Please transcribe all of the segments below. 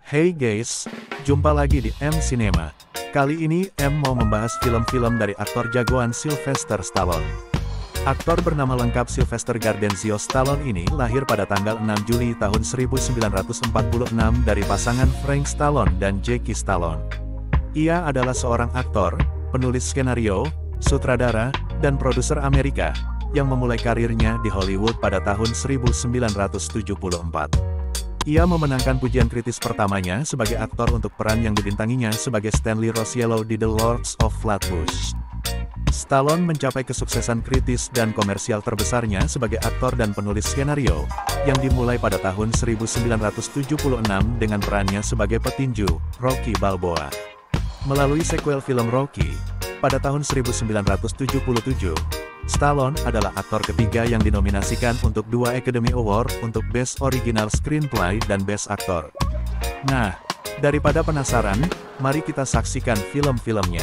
Hey guys, jumpa lagi di M Cinema. Kali ini M mau membahas film-film dari aktor jagoan Sylvester Stallone. Aktor bernama lengkap Sylvester Gardenzio Stallone ini lahir pada tanggal 6 Juli tahun 1946 dari pasangan Frank Stallone dan Jackie Stallone. Ia adalah seorang aktor, penulis skenario, sutradara, dan produser Amerika, yang memulai karirnya di Hollywood pada tahun 1974. Ia memenangkan pujian kritis pertamanya sebagai aktor untuk peran yang dibintanginya sebagai Stanley Rosiello di The Lords of Flatbush. Stallone mencapai kesuksesan kritis dan komersial terbesarnya sebagai aktor dan penulis skenario, yang dimulai pada tahun 1976 dengan perannya sebagai petinju, Rocky Balboa. Melalui sequel film Rocky, pada tahun 1977, Stallone adalah aktor ketiga yang dinominasikan untuk 2 Academy Award untuk Best Original Screenplay dan Best Actor. Nah, daripada penasaran, mari kita saksikan film-filmnya.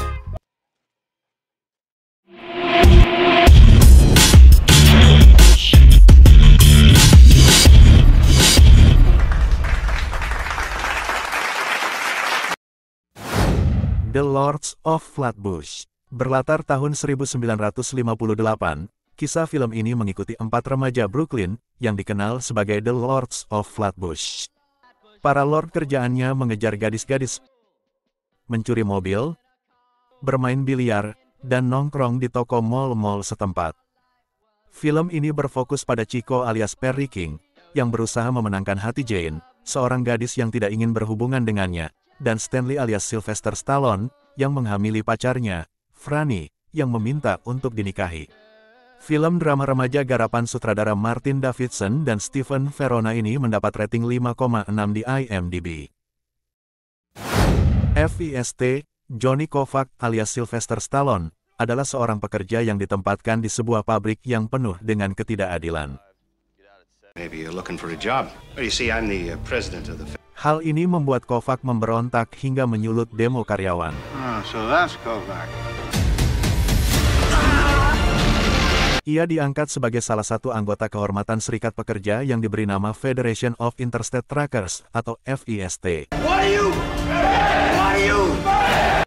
The Lords of Flatbush. Berlatar tahun 1958, kisah film ini mengikuti 4 remaja Brooklyn, yang dikenal sebagai The Lords of Flatbush. Para lord kerjaannya mengejar gadis-gadis, mencuri mobil, bermain biliar, dan nongkrong di toko mal-mal setempat. Film ini berfokus pada Chico alias Perry King, yang berusaha memenangkan hati Jane, seorang gadis yang tidak ingin berhubungan dengannya, dan Stanley alias Sylvester Stallone, yang menghamili pacarnya, Franny, yang meminta untuk dinikahi. Film drama remaja garapan sutradara Martin Davidson dan Stephen Verona ini mendapat rating 5,6 di IMDb. FIST, Johnny Kovac alias Sylvester Stallone, adalah seorang pekerja yang ditempatkan di sebuah pabrik yang penuh dengan ketidakadilan. Hal ini membuat Kovac memberontak hingga menyulut demo karyawan. Ia diangkat sebagai salah satu anggota kehormatan serikat pekerja yang diberi nama Federation of Interstate Truckers, atau FIST.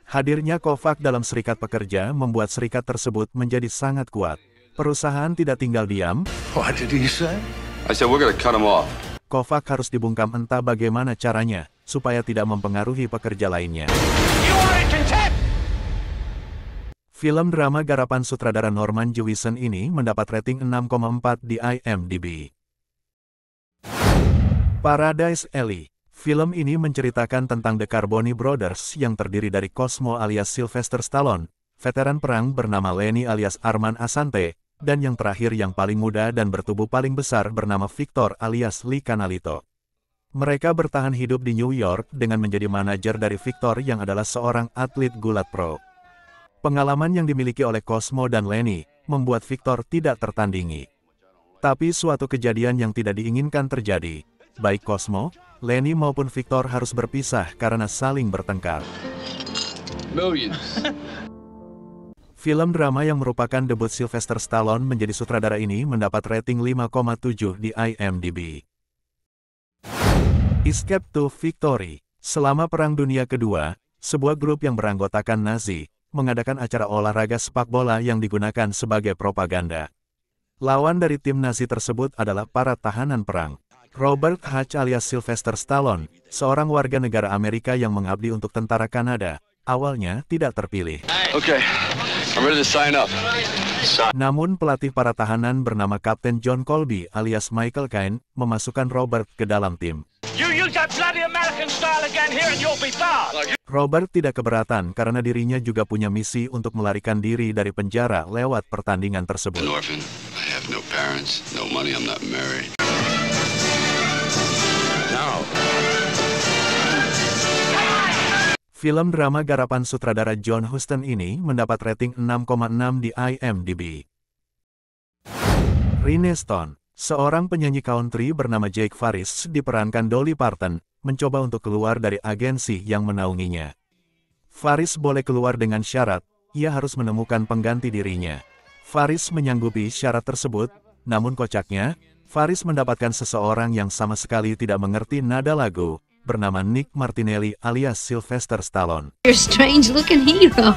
Hadirnya Kovac dalam serikat pekerja membuat serikat tersebut menjadi sangat kuat. Perusahaan tidak tinggal diam. Kovac harus dibungkam entah bagaimana caranya, supaya tidak mempengaruhi pekerja lainnya. Film drama garapan sutradara Norman Jewison ini mendapat rating 6,4 di IMDb. Paradise Alley. Film ini menceritakan tentang The Carboni Brothers yang terdiri dari Cosmo alias Sylvester Stallone, veteran perang bernama Lenny alias Arman Asante, dan yang terakhir yang paling muda dan bertubuh paling besar bernama Victor alias Lee Canalito. Mereka bertahan hidup di New York dengan menjadi manajer dari Victor yang adalah seorang atlet gulat pro. Pengalaman yang dimiliki oleh Cosmo dan Lenny membuat Victor tidak tertandingi. Tapi suatu kejadian yang tidak diinginkan terjadi. Baik Cosmo, Lenny maupun Victor harus berpisah karena saling bertengkar. Film drama yang merupakan debut Sylvester Stallone menjadi sutradara ini mendapat rating 5,7 di IMDb. Escape to Victory. Selama Perang Dunia Kedua, sebuah grup yang beranggotakan Nazi mengadakan acara olahraga sepak bola yang digunakan sebagai propaganda. Lawan dari tim Nazi tersebut adalah para tahanan perang. Robert Hatch alias Sylvester Stallone, seorang warga negara Amerika yang mengabdi untuk tentara Kanada, awalnya tidak terpilih. Namun pelatih para tahanan bernama Kapten John Colby alias Michael Caine memasukkan Robert ke dalam tim. Robert tidak keberatan karena dirinya juga punya misi untuk melarikan diri dari penjara lewat pertandingan tersebut. Film drama garapan sutradara John Huston ini mendapat rating 6,6 di IMDb. Rene Stone, seorang penyanyi country bernama Jake Farris diperankan Dolly Parton, mencoba untuk keluar dari agensi yang menaunginya. Farris boleh keluar dengan syarat, ia harus menemukan pengganti dirinya. Farris menyanggupi syarat tersebut, namun kocaknya, Farris mendapatkan seseorang yang sama sekali tidak mengerti nada lagu, bernama Nick Martinelli alias Sylvester Stallone. You're a strange-looking hero.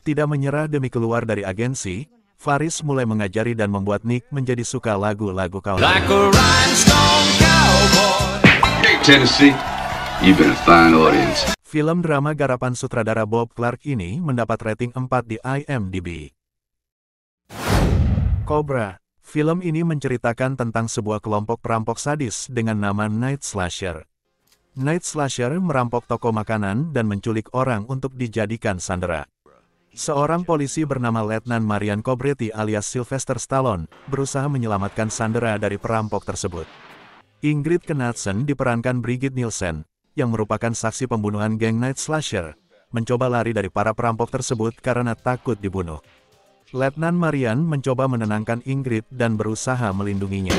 Tidak menyerah demi keluar dari agensi, Faris mulai mengajari dan membuat Nick menjadi suka lagu-lagu cowboy. Like a rhinestone cowboy. Hey, Tennessee, you've been a fine audience. Film drama garapan sutradara Bob Clark ini mendapat rating 4 di IMDb. Cobra. Film ini menceritakan tentang sebuah kelompok perampok sadis dengan nama Night Slasher. Night Slasher merampok toko makanan dan menculik orang untuk dijadikan sandera. Seorang polisi bernama Letnan Marian Cobretti alias Sylvester Stallone berusaha menyelamatkan sandera dari perampok tersebut. Ingrid Knudsen diperankan Brigitte Nielsen, yang merupakan saksi pembunuhan geng Night Slasher, mencoba lari dari para perampok tersebut karena takut dibunuh. Letnan Marian mencoba menenangkan Ingrid dan berusaha melindunginya.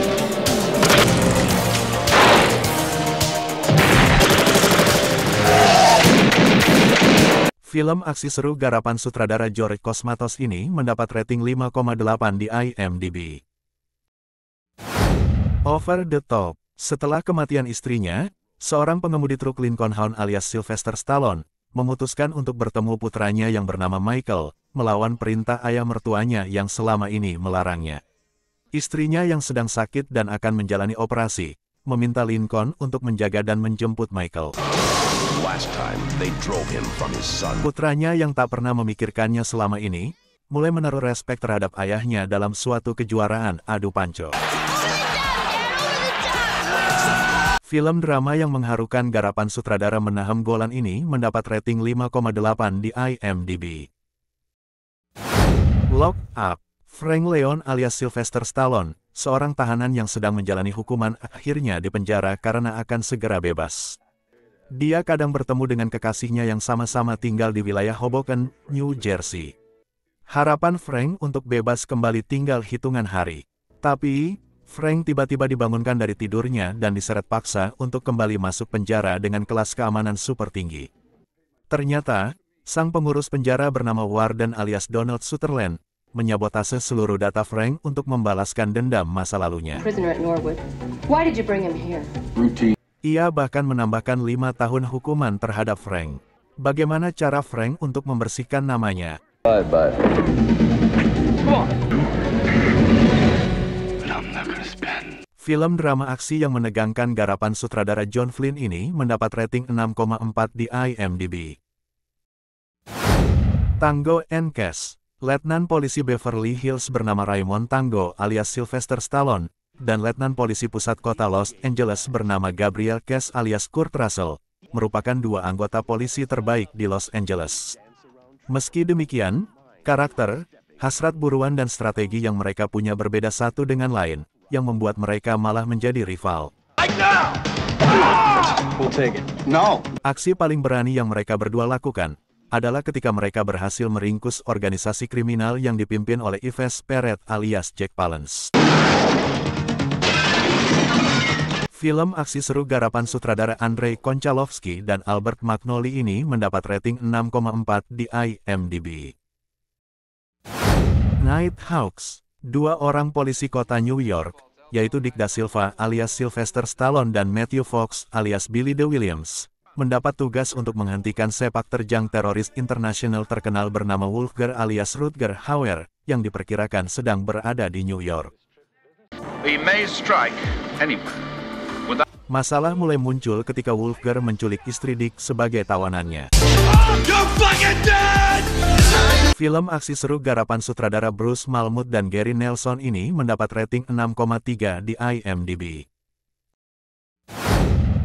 Film aksi seru garapan sutradara George Cosmatos ini mendapat rating 5,8 di IMDb. Over the Top. Setelah kematian istrinya, seorang pengemudi truk Lincoln Hound alias Sylvester Stallone memutuskan untuk bertemu putranya yang bernama Michael, melawan perintah ayah mertuanya yang selama ini melarangnya. Istrinya yang sedang sakit dan akan menjalani operasi, meminta Lincoln untuk menjaga dan menjemput Michael. Putranya yang tak pernah memikirkannya selama ini, mulai menaruh respek terhadap ayahnya dalam suatu kejuaraan adu panco. Film drama yang mengharukan garapan sutradara Menahem Golan ini mendapat rating 5,8 di IMDb. Lock Up. Frank Leon alias Sylvester Stallone, seorang tahanan yang sedang menjalani hukuman akhirnya di penjara karena akan segera bebas. Dia kadang bertemu dengan kekasihnya yang sama-sama tinggal di wilayah Hoboken, New Jersey. Harapan Frank untuk bebas kembali tinggal hitungan hari. Tapi Frank tiba-tiba dibangunkan dari tidurnya dan diseret paksa untuk kembali masuk penjara dengan kelas keamanan super tinggi. Ternyata, sang pengurus penjara bernama Warden alias Donald Sutherland menyabotase seluruh data Frank untuk membalaskan dendam masa lalunya. Ia bahkan menambahkan 5 tahun hukuman terhadap Frank. Bagaimana cara Frank untuk membersihkan namanya? Bye. Film drama aksi yang menegangkan garapan sutradara John Flynn ini mendapat rating 6,4 di IMDb. Tango and Cash. Letnan Polisi Beverly Hills bernama Raymond Tango alias Sylvester Stallone, dan Letnan Polisi Pusat Kota Los Angeles bernama Gabriel Cash alias Kurt Russell, merupakan 2 anggota polisi terbaik di Los Angeles. Meski demikian, karakter, hasrat buruan dan strategi yang mereka punya berbeda satu dengan lain, yang membuat mereka malah menjadi rival. Aksi paling berani yang mereka berdua lakukan adalah ketika mereka berhasil meringkus organisasi kriminal yang dipimpin oleh Yves Perret alias Jack Palance. Film aksi seru garapan sutradara Andrei Konchalovsky dan Albert Magnoli ini mendapat rating 6,4 di IMDb. Nighthawks. 2 orang polisi kota New York, yaitu Dick Da Silva alias Sylvester Stallone dan Matthew Fox alias Billy Dee Williams, mendapat tugas untuk menghentikan sepak terjang teroris internasional terkenal bernama Wolfgang alias Rutger Hauer, yang diperkirakan sedang berada di New York. Masalah mulai muncul ketika Wolfgang menculik istri Dick sebagai tawanannya. Film aksi seru garapan sutradara Bruce Malmuth dan Gary Nelson ini mendapat rating 6,3 di IMDb.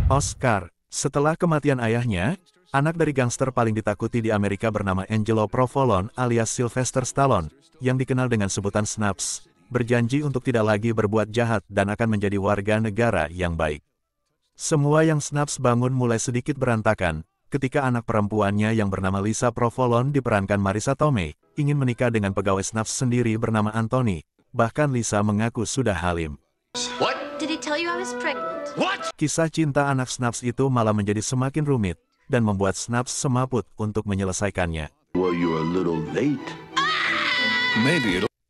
Oscar. Setelah kematian ayahnya, anak dari gangster paling ditakuti di Amerika bernama Angelo Provolone alias Sylvester Stallone, yang dikenal dengan sebutan Snaps, berjanji untuk tidak lagi berbuat jahat dan akan menjadi warga negara yang baik. Semua yang Snaps bangun mulai sedikit berantakan ketika anak perempuannya yang bernama Lisa Provolone diperankan Marisa Tomei, ingin menikah dengan pegawai Snaps sendiri bernama Anthony. Bahkan Lisa mengaku sudah halim. Kisah cinta anak Snaps itu malah menjadi semakin rumit, dan membuat Snaps semaput untuk menyelesaikannya.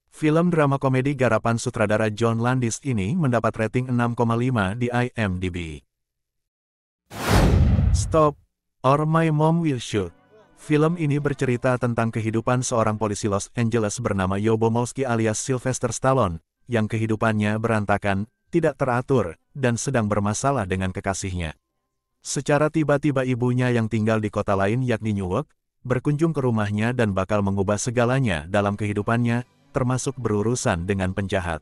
Film drama komedi garapan sutradara John Landis ini mendapat rating 6,5 di IMDb. Stop, or My Mom Will Shoot. Film ini bercerita tentang kehidupan seorang polisi Los Angeles bernama Joe Bomowski alias Sylvester Stallone, yang kehidupannya berantakan, tidak teratur, dan sedang bermasalah dengan kekasihnya. Secara tiba-tiba ibunya yang tinggal di kota lain yakni Newark, berkunjung ke rumahnya dan bakal mengubah segalanya dalam kehidupannya, termasuk berurusan dengan penjahat.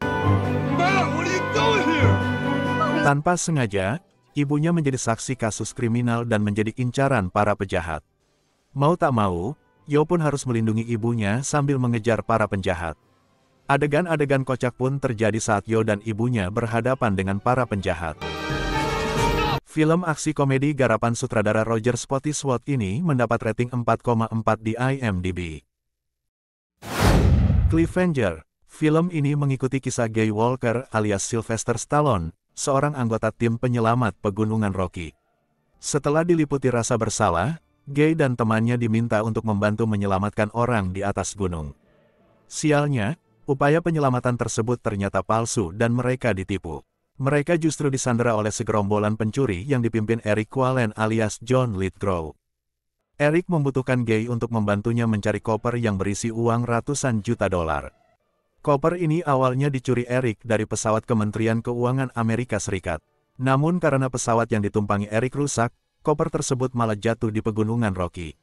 Tanpa sengaja, ibunya menjadi saksi kasus kriminal dan menjadi incaran para penjahat. Mau tak mau, Joe pun harus melindungi ibunya sambil mengejar para penjahat. Adegan-adegan kocak pun terjadi saat Joe dan ibunya berhadapan dengan para penjahat. Film aksi komedi garapan sutradara Roger Spottiswoode ini mendapat rating 4,4 di IMDb. Cliffhanger. Film ini mengikuti kisah Guy Walker alias Sylvester Stallone, seorang anggota tim penyelamat Pegunungan Rocky. Setelah diliputi rasa bersalah, Guy dan temannya diminta untuk membantu menyelamatkan orang di atas gunung. Sialnya, upaya penyelamatan tersebut ternyata palsu dan mereka ditipu. Mereka justru disandera oleh segerombolan pencuri yang dipimpin Eric Qualen alias John Lithgow. Eric membutuhkan Guy untuk membantunya mencari koper yang berisi uang ratusan juta dolar. Koper ini awalnya dicuri Eric dari pesawat Kementerian Keuangan Amerika Serikat. Namun karena pesawat yang ditumpangi Eric rusak, koper tersebut malah jatuh di Pegunungan Rocky.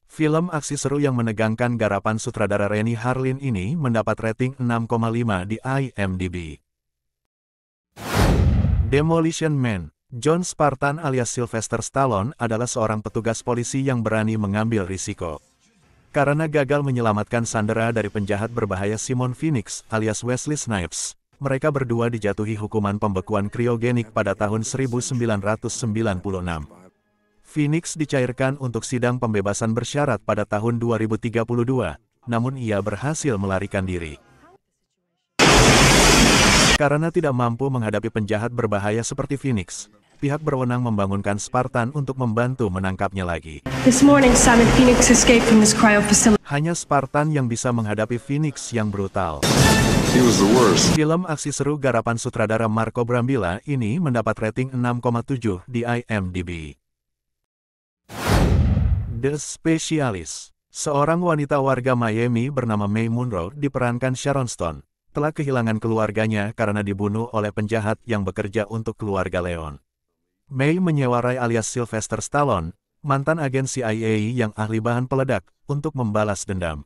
Film aksi seru yang menegangkan garapan sutradara Renny Harlin ini mendapat rating 6,5 di IMDb. Demolition Man. John Spartan alias Sylvester Stallone adalah seorang petugas polisi yang berani mengambil risiko. Karena gagal menyelamatkan sandera dari penjahat berbahaya Simon Phoenix alias Wesley Snipes, mereka berdua dijatuhi hukuman pembekuan kriogenik pada tahun 1996. Phoenix dicairkan untuk sidang pembebasan bersyarat pada tahun 2032, namun ia berhasil melarikan diri. Karena tidak mampu menghadapi penjahat berbahaya seperti Phoenix, pihak berwenang membangunkan Spartan untuk membantu menangkapnya lagi. This morning, Simon Phoenix escaped from this cryo facility. Hanya Spartan yang bisa menghadapi Phoenix yang brutal. He was the worst. Film aksi seru garapan sutradara Marco Brambilla ini mendapat rating 6,7 di IMDb. The Specialist. Seorang wanita warga Miami bernama May Munro diperankan Sharon Stone, telah kehilangan keluarganya karena dibunuh oleh penjahat yang bekerja untuk keluarga Leon. May menyewa Ray alias Sylvester Stallone, mantan agen CIA yang ahli bahan peledak, untuk membalas dendam.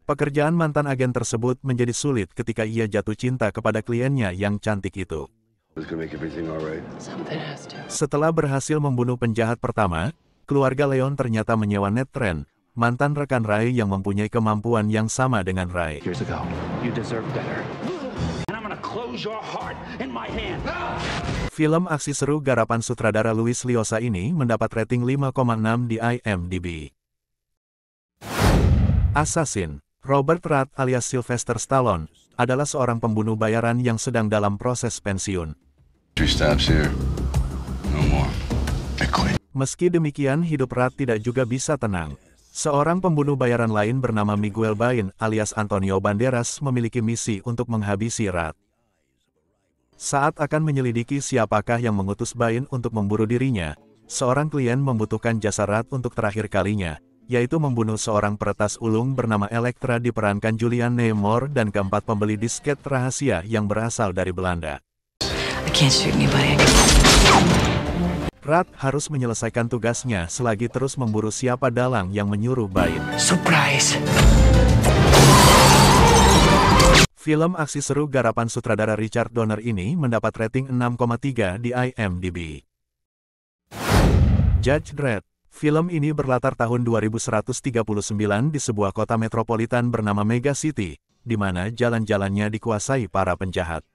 Pekerjaan mantan agen tersebut menjadi sulit ketika ia jatuh cinta kepada kliennya yang cantik itu. Setelah berhasil membunuh penjahat pertama, keluarga Leon ternyata menyewa Ned Trent, mantan rekan Ray yang mempunyai kemampuan yang sama dengan Ray. Film aksi seru garapan sutradara Luis Liosa ini mendapat rating 5,6 di IMDb. Assassin. Robert Rath alias Sylvester Stallone adalah seorang pembunuh bayaran yang sedang dalam proses pensiun. Meski demikian, hidup Rath tidak juga bisa tenang. Seorang pembunuh bayaran lain bernama Miguel Bain alias Antonio Banderas memiliki misi untuk menghabisi Rath. Saat akan menyelidiki siapakah yang mengutus Bain untuk memburu dirinya, seorang klien membutuhkan jasa Rath untuk terakhir kalinya, yaitu membunuh seorang peretas ulung bernama Elektra diperankan Julianne Moore dan keempat pembeli disket rahasia yang berasal dari Belanda. Rath harus menyelesaikan tugasnya selagi terus memburu siapa dalang yang menyuruh Bain. Surprise! Film aksi seru garapan sutradara Richard Donner ini mendapat rating 6,3 di IMDb. Judge Dredd. Film ini berlatar tahun 2139 di sebuah kota metropolitan bernama Mega City, di mana jalan-jalannya dikuasai para penjahat.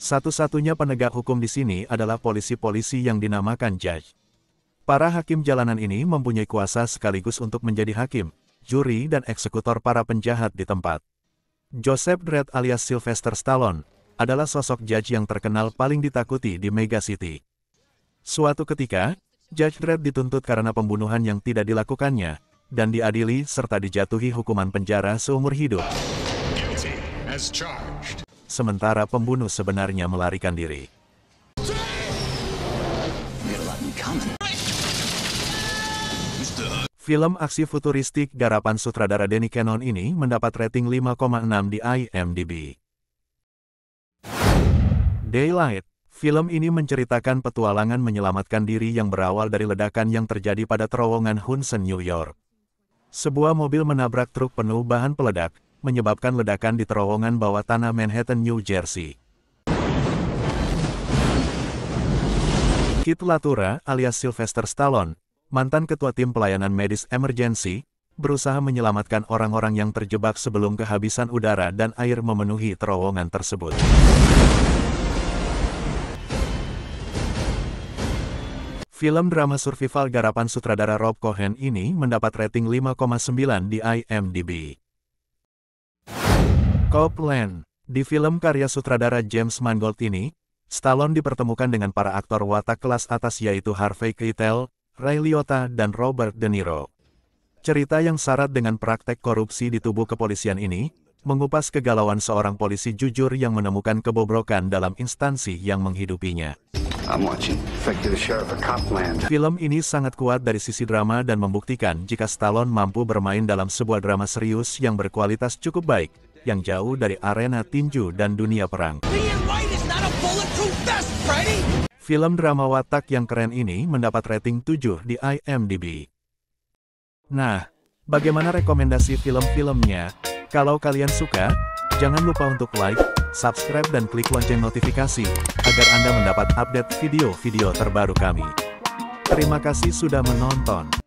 Satu-satunya penegak hukum di sini adalah polisi-polisi yang dinamakan judge. Para hakim jalanan ini mempunyai kuasa sekaligus untuk menjadi hakim, juri dan eksekutor para penjahat di tempat. Joseph Dredd alias Sylvester Stallone adalah sosok judge yang terkenal paling ditakuti di Mega City. Suatu ketika, Judge Dredd dituntut karena pembunuhan yang tidak dilakukannya, dan diadili serta dijatuhi hukuman penjara seumur hidup. Sementara pembunuh sebenarnya melarikan diri. Film aksi futuristik garapan sutradara Danny Cannon ini mendapat rating 5,6 di IMDb. Daylight. Film ini menceritakan petualangan menyelamatkan diri yang berawal dari ledakan yang terjadi pada terowongan Hudson, New York. Sebuah mobil menabrak truk penuh bahan peledak, menyebabkan ledakan di terowongan bawah tanah Manhattan, New Jersey. Kit Latura alias Sylvester Stallone, mantan ketua tim pelayanan medis emergency, berusaha menyelamatkan orang-orang yang terjebak sebelum kehabisan udara dan air memenuhi terowongan tersebut. Film drama survival garapan sutradara Rob Cohen ini mendapat rating 5,9 di IMDb. Copland. Di film karya sutradara James Mangold ini, Stallone dipertemukan dengan para aktor watak kelas atas yaitu Harvey Keitel, Ray Liotta, dan Robert De Niro. Cerita yang syarat dengan praktek korupsi di tubuh kepolisian ini, mengupas kegalauan seorang polisi jujur yang menemukan kebobrokan dalam instansi yang menghidupinya. Film ini sangat kuat dari sisi drama dan membuktikan jika Stallone mampu bermain dalam sebuah drama serius yang berkualitas cukup baik, yang jauh dari arena tinju dan dunia perang. Film drama watak yang keren ini mendapat rating 7 di IMDb. Nah, bagaimana rekomendasi film-filmnya? Kalau kalian suka, jangan lupa untuk like, subscribe dan klik lonceng notifikasi, agar Anda mendapat update video-video terbaru kami. Terima kasih sudah menonton.